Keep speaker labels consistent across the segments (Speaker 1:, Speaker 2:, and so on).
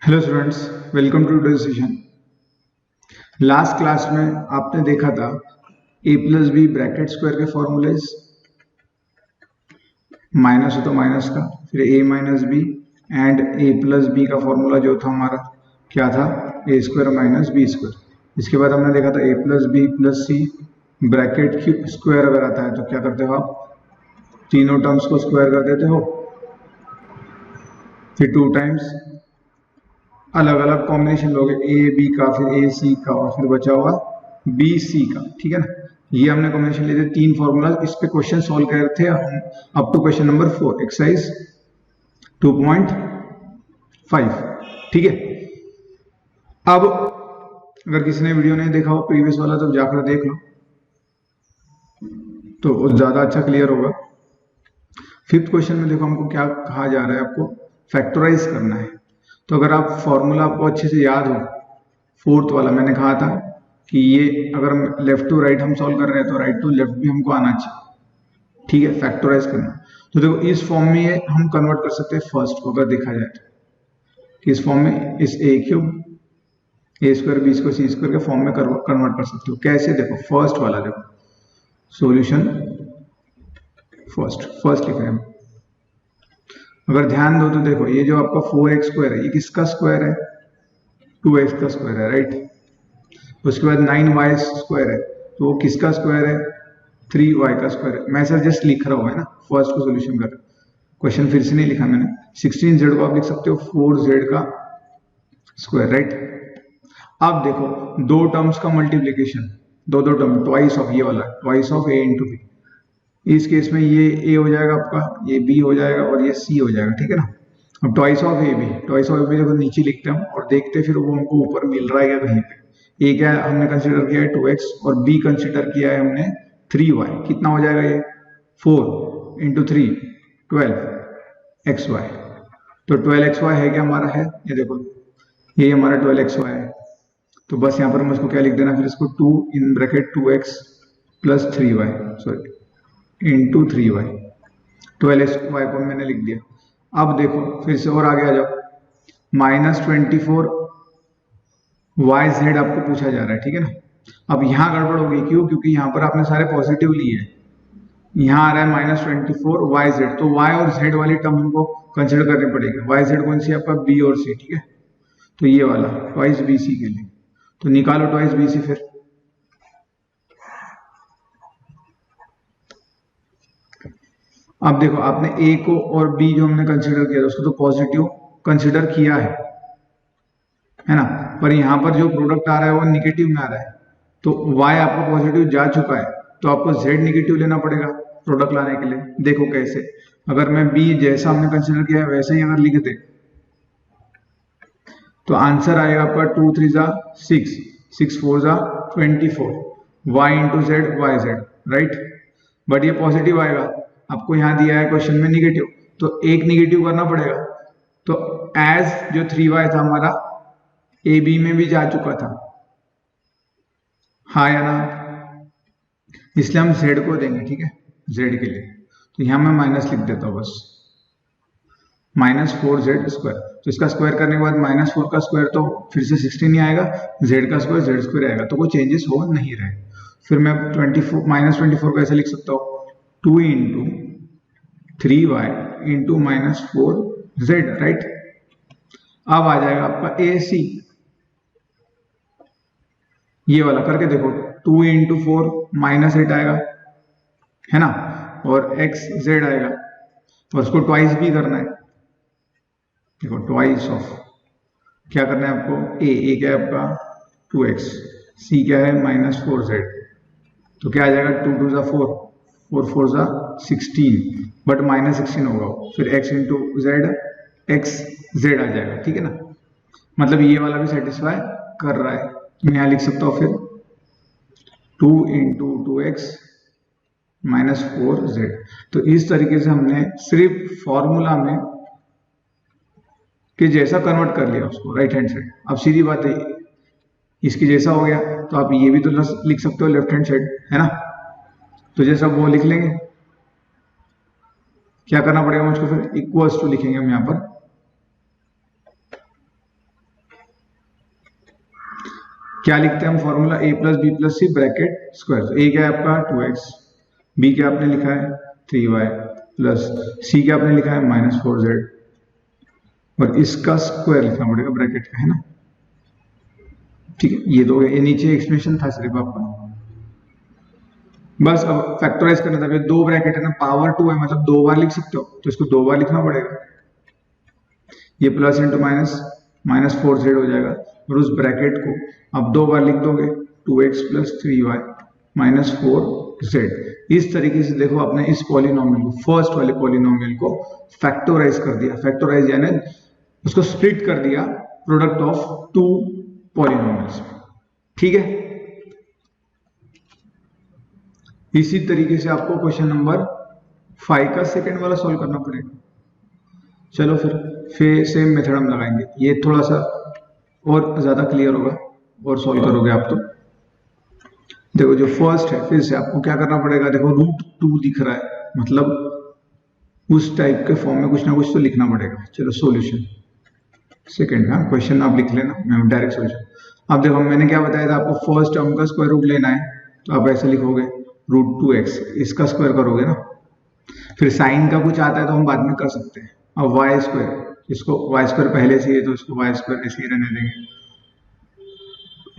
Speaker 1: Hello students, welcome to today session. Last class में आपने देखा था a plus B bracket square के फॉर्मूलेज, माइनस हो तो माइनस का, फिर a minus B and a plus B का फॉर्मूला जो था हमारा क्या था, a square minus B square. इसके बाद हमने देखा था a plus B plus C bracket cube square अगर आता है तो क्या करते हो आप, तीनों टर्म्स को स्क्वायर कर देते हो, फिर 2 टाइम्स अलग अलग कॉम्बिनेशन लोगे, ए बी का, फिर ए सी का, और फिर बचा हुआ बी सी का। ठीक है ना, ये हमने कॉम्बिनेशन लिए थे, 3 फॉर्मूला। इस पे क्वेश्चन सॉल्व कर रहे थे हम up to question number 4 exercise 2.5। ठीक है, अब अगर किसी ने वीडियो नहीं देखा हो प्रीवियस वाला तो जाकर देख लो तो ज्यादा अच्छा क्लियर होगा। फिफ्थ क्वेश्चन में देखो हमको क्या कहा जा रहा है, आपको फैक्टराइज करना है। तो अगर आप फॉर्मूला आपको अच्छे से याद हो, फोर्थ वाला मैंने कहा था कि ये अगर लेफ्ट टू राइट हम सॉल्व कर रहे हैं तो राइट टू लेफ्ट भी हमको आना चाहिए। ठीक है, फैक्टराइज करना। तो देखो इस फॉर्म में ये हम कन्वर्ट कर सकते हैं फर्स्ट को, अगर देखा जाए तो इस फॉर्म में, इस ए क्यूब ए स्क्वायर बी स्क्वायर सी स्क्वायर के फॉर्म में कन्वर्ट कर सकते हो। कैसे, देखो फर्स्ट वाला, देखो सॉल्यूशन फर्स्ट लिख रहे हैं। अगर ध्यान दो तो देखो ये जो आपका 4x स्क्वायर है, ये किसका स्क्वायर है, 2x का स्क्वायर है, राइट। उसके बाद 9y स्क्वायर है, तो वो किसका स्क्वायर है, 3y का स्क्वायर है। मैं सर जस्ट लिख रहा हूँ, है ना, फर्स्ट को सोल्यूशन कर, क्वेश्चन फिर से नहीं लिखा मैंने। 16z को आप लिख सकते हो 4z का स्क्वायर, राइट। अब देखो दो टर्म्स का मल्टीप्लीकेशन, दो टर्म, ट्वाइस ऑफ ये वाला, twice of a into B. इस केस में ये a हो जाएगा आपका, ये b हो जाएगा और ये c हो जाएगा। ठीक है ना। अब twice of A B, twice of A B देखो नीचे लिखते हैं और देखते हैं फिर वो हमको ऊपर मिल रहा है या कहीं पे। ए क्या हमने कंसीडर किया है 2x और b कंसीडर किया है हमने 3y। कितना हो जाएगा ये, 4 इंटू 3 12xy। तो 12xy है क्या हमारा, है ये देखो, ये हमारा 12xy है। तो बस यहाँ पर हम इसको क्या लिख देना, फिर इसको 2 in bracket 2x plus 3y, sorry into 3y, 12xy को मैंने लिख दिया। अब देखो फिर से और आगे आ जाओ, -24 वाई जेड आपको पूछा जा रहा है। ठीक है ना। अब यहाँ गड़बड़ होगी, क्यों, क्योंकि यहाँ पर आपने सारे पॉजिटिव लिए हैं, यहाँ आ रहा है -24 वाई जेड, तो वाई और जेड वाली टर्म हमको कंसिडर करनी पड़ेगी। वाई जेड कौन सी है आपका, बी और सी। ठीक है, तो ये वाला ट्वाइस बी सी के लिए, तो निकालो ट्वाइस बी सी। फिर अब देखो आपने ए को और बी जो हमने कंसिडर किया था उसको तो पॉजिटिव कंसिडर किया है ना, पर यहाँ पर जो प्रोडक्ट आ रहा है वो निगेटिव में आ रहा है। तो y आपका पॉजिटिव जा चुका है, तो आपको z निगेटिव लेना पड़ेगा प्रोडक्ट लाने के लिए। देखो कैसे, अगर मैं b जैसा हमने कंसिडर किया है वैसे ही अगर लिख दे तो आंसर आएगा आपका 2 3 जा 6, 6 4 जा 24, y into Z Y Z, right. But ये पॉजिटिव आएगा, आपको यहाँ दिया है क्वेश्चन में निगेटिव, तो एक निगेटिव करना पड़ेगा। तो एज जो 3y था हमारा ए बी में भी जा चुका था, हाँ या ना, इसलिए हम z को देंगे। ठीक है, z के लिए तो यहाँ मैं माइनस लिख देता हूँ बस, -4z स्क्वायर। तो इसका स्क्वायर करने के बाद -4 का स्क्वायर तो फिर से 16 ही आएगा, z का स्क्वायर z स्क्वायर आएगा, तो कोई चेंजेस हो नहीं रहे। फिर मैं 24 को ऐसे लिख सकता हूँ, 2 into 3y into -4z, right. अब आ जाएगा आपका ए सी, ये वाला करके देखो, 2 इंटू 4 -8 आएगा, है ना, और x z आएगा, और उसको ट्वाइस भी करना है। देखो ट्वाइस ऑफ क्या करना है आपको, a क्या है आपका 2x, c क्या है -4z, तो क्या आ जाएगा 2 2 जा 4, 4 4 जा 16, बट -16 होगा, फिर x into Z, x z आ जाएगा। ठीक है ना, मतलब ये वाला भी सेटिस्फाई कर रहा है। मैं यहाँ लिख सकता हूँ फिर 2 इंटू 2x -4z। तो इस तरीके से हमने सिर्फ फॉर्मूला में कि जैसा कन्वर्ट कर लिया उसको राइट हैंड साइड। अब सीधी बात है, इसकी जैसा हो गया तो आप ये भी तो लिख सकते हो लेफ्ट हैंड साइड, है ना। तो जैसा वो लिख लेंगे, क्या करना पड़ेगा मुझको, फिर इक्वल्स टू लिखेंगे हम यहाँ पर क्या लिखते हैं हम formula a plus B plus C bracket square. तो a क्या है आपका 2x, b क्या आपने लिखा है 3y प्लस c क्या आपने लिखा है -4z, और इसका स्क्वायर लिखना पड़ेगा ब्रैकेट का, है ना। ठीक है, ये तो ये नीचे एक्सप्रेशन था सिर्फ आपका, बस अब फैक्टराइज करना था। दो ब्रैकेट है ना, पावर 2 है मतलब दो बार लिख सकते हो, तो इसको दो बार लिखना पड़ेगा। ये प्लस इंटू माइनस -4z हो जाएगा, और उस ब्रैकेट को आप दो बार लिख दोगे 2x प्लस 3y -4z। इस तरीके से देखो आपने इस पॉलिनोमियल को, फर्स्ट वाले पॉलिनोमियल को फैक्टराइज कर दिया। फैक्टराइज यानी उसको स्प्लिट कर दिया प्रोडक्ट ऑफ टू पॉलिनोमियल्स। ठीक है, इसी तरीके से आपको क्वेश्चन नंबर 5 का सेकंड वाला सॉल्व करना पड़ेगा। चलो फिर सेम मेथड हम लगाएंगे, ये थोड़ा सा और ज्यादा क्लियर होगा और सॉल्व करोगे आप। तो देखो जो फर्स्ट है, फिर से आपको क्या करना पड़ेगा, देखो √2 दिख रहा है, मतलब उस टाइप के फॉर्म में कुछ ना कुछ तो लिखना पड़ेगा। चलो सॉल्यूशन सेकंड, हाँ क्वेश्चन आप लिख लेना, मैं डायरेक्ट सॉल्यूशन। अब देखो मैंने क्या बताया था आपको, फर्स्ट टर्म का स्क्वायर रूट लेना है, तो आप ऐसे लिखोगे √2x, इसका स्क्वायर करोगे ना। फिर साइन का कुछ आता है तो हम बाद में कर सकते हैं। अब वाई स्क्वायर, इसको वाई स्क्वायर पहले से ही है तो इसको वाई स्क्वायर ऐसे ही रहने देंगे।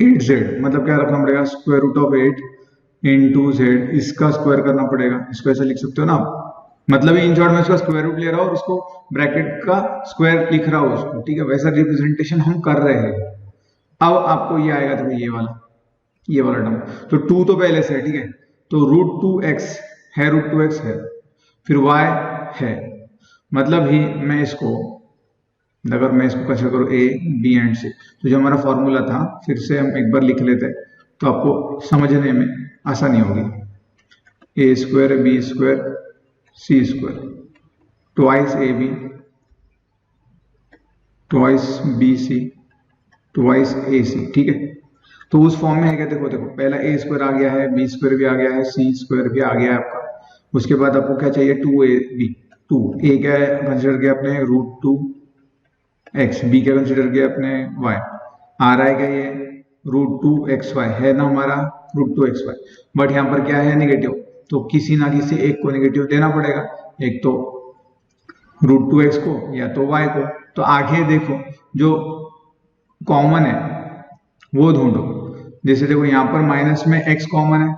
Speaker 1: 8z मतलब क्या रखना पड़ेगा, square root of 8 into Z, इसका स्क्वायर करना पड़ेगा। इसको ऐसे लिख सकते हो ना आप, मतलब इन शॉर्ट में इसका स्क्वायर रूट ले रहा हूँ और उसको ब्रैकेट का स्क्वायर लिख रहा हूँ उसको, ठीक है, वैसा रिप्रेजेंटेशन हम कर रहे हैं। अब आपको ये आएगा, देखो ये वाला टर्म, तो 2 तो पहले से है, ठीक है, तो √2x है, √2x है, फिर y है, मतलब ही मैं इसको, अगर मैं इसको कंसीडर करूँ a b एंड c, तो जो हमारा फॉर्मूला था फिर से हम एक बार लिख लेते हैं तो आपको समझने में आसानी होगी। a square b square c square twice ab twice bc twice ac, ठीक है। तो उस फॉर्म में है क्या, देखो पहला a स्क्वायर आ गया है, b स्क्वायर भी आ गया है, c स्क्वायर भी आ गया है आपका। उसके बाद आपको क्या चाहिए, 2ab, 2a क्या है कंसिडर किया आपने √2x, b क्या कंसिडर किया आपने y, आ रहा है क्या ये √2xy है ना हमारा √2xy, बट यहाँ पर क्या है नेगेटिव, तो किसी ना किसी एक को नेगेटिव देना पड़ेगा, एक तो √2x को या तो y को। तो आगे देखो जो कॉमन है वो ढूंढो, जैसे देखो यहाँ पर माइनस में x कॉमन है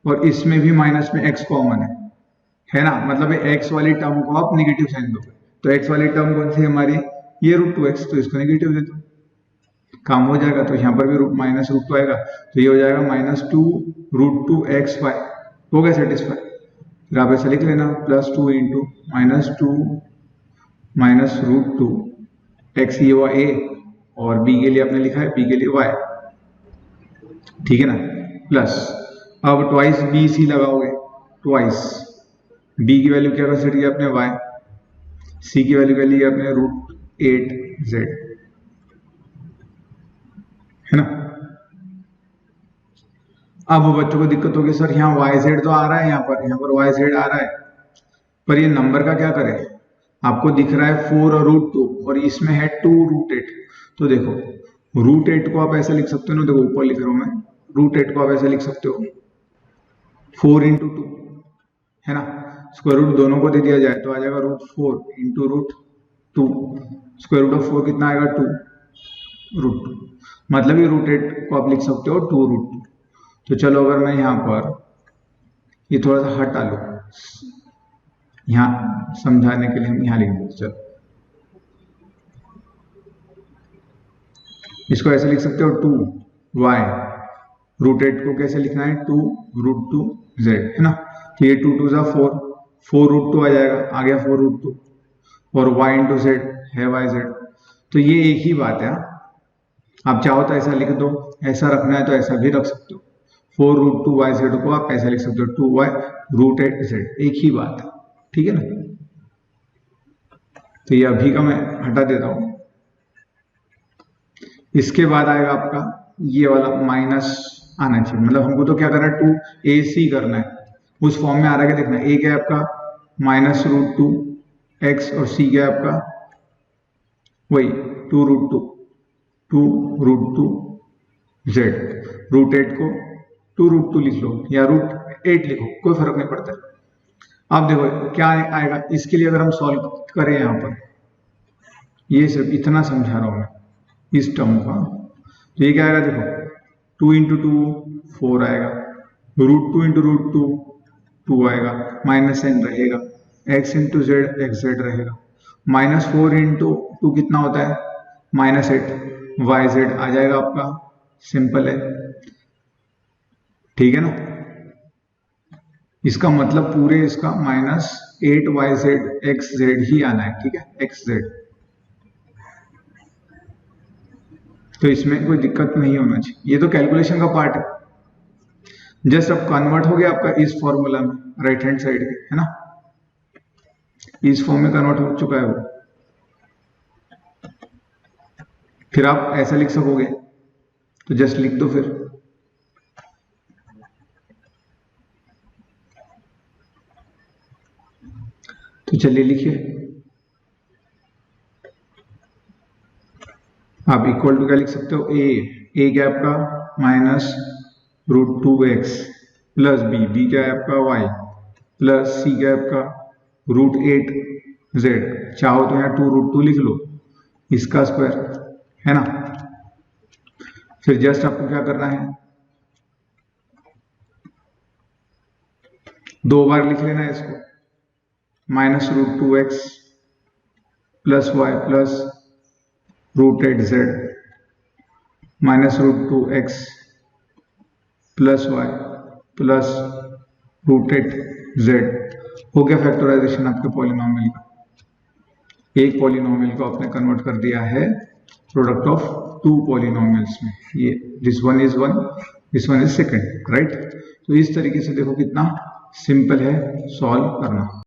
Speaker 1: और इसमें भी माइनस में x कॉमन है ना, मतलब x वाली टर्म को आप नेगेटिव साइन दोगे। तो x वाली टर्म कौन सी हमारी, ये √2x, तो इसको नेगेटिव दे दो, काम हो जाएगा। तो यहाँ पर भी -√2 आएगा, तो ये हो जाएगा -2 √2xy, हो गया सेटिस्फाई। फिर आप ऐसा लिख लेना +2 इंटू -2 -√2x, ये हुआ a, और b के लिए आपने लिखा है b के लिए y, ठीक है ना, प्लस अब ट्वाइस बी सी लगाओगे, ट्वाइस b की वैल्यू क्या कंसिडर किया आपने y, c की वैल्यू क्या ली आपने √8z, है ना। अब बच्चों को दिक्कत होगी, सर यहाँ yz तो आ रहा है, यहाँ पर yz आ रहा है, पर ये नंबर का क्या करें, आपको दिख रहा है 4 और √2 और इसमें है 2√8। तो देखो √8 को आप ऐसे लिख सकते हो ना, देखो ऊपर लिख रहा हूं मैं, √8 को आप ऐसे लिख सकते हो 4 इंटू 2, है ना, स्क्वायर रूट दोनों को दे दिया जाए तो आ जाएगा √4 इंटू √2, स्क्वायर रूट ऑफ 4 कितना आएगा 2 √2, मतलब ये √8 को आप लिख सकते हो 2√2। तो चलो अगर मैं यहाँ पर ये थोड़ा सा हटा लूं, यहाँ समझाने के लिए हम यहाँ लिख देते, चलो इसको ऐसे लिख सकते हो 2y, √8 को कैसे लिखना है 2√2z, है ना। तो ये 2 2 जा 4 √2 आ जाएगा, आ गया 4√2, और y इंटू z है yz। तो ये एक ही बात है, आप चाहो तो ऐसा लिख दो, ऐसा रखना है तो ऐसा भी रख सकते हो, 4√2yz को आप ऐसा लिख सकते हो 2y √8z, एक ही बात है, ठीक है ना। तो ये अभी का मैं हटा देता हूं। इसके बाद आएगा आपका ये वाला माइनस आना चाहिए, मतलब हमको तो क्या करना है 2ac करना है, उस फॉर्म में आ रहा है, देखना a क्या है आपका -√2x और c क्या है आपका वही 2√2 जेड। रूट 8 को 2√2 लिख लो या √8 लिखो, कोई फर्क नहीं पड़ता। अब देखो क्या आएगा इसके लिए, अगर हम सॉल्व करें यहाँ पर, ये सिर्फ इतना समझा रहा हूं मैं इस टर्म का, तो ये क्या आएगा देखो, 2 × 2 4 आएगा, √2 × √2 2 आएगा, माइनस साइन रहेगा, x × z xz रहेगा, -4 × 2 कितना होता है -8, yz आ जाएगा आपका, सिंपल है, ठीक है ना। इसका मतलब पूरे इसका -8 yz xz ही आना है, ठीक है, xz। तो इसमें कोई दिक्कत नहीं होना चाहिए, ये तो कैलकुलेशन का पार्ट है। जस्ट अब कन्वर्ट हो गया आपका इस फॉर्मूला में, राइट हैंड साइड के, है ना, इस फॉर्म में कन्वर्ट हो चुका है वो। फिर आप ऐसा लिख सकोगे, तो जस्ट लिख दो फिर। तो चलिए लिखिए, आप इक्वल टू क्या लिख सकते हो, ए क्या है आपका -√2x प्लस बी क्या है आपका y प्लस सी क्या है आपका √8z। चाहो तो यहाँ 2√2 लिख लो, इसका स्क्वायर, है ना। फिर जस्ट आपको क्या करना है, 2 बार लिख लेना है इसको, -√2x plus y plus √8z -√2x plus y plus √8z। हो गया फैक्टराइजेशन आपके पॉलिनोमियल का। एक पॉलिनोमियल को आपने कन्वर्ट कर दिया है प्रोडक्ट ऑफ 2 पॉलिनोमियल्स में। ये this one is 1, this one is second, right. तो इस तरीके से देखो कितना सिंपल है सॉल्व करना।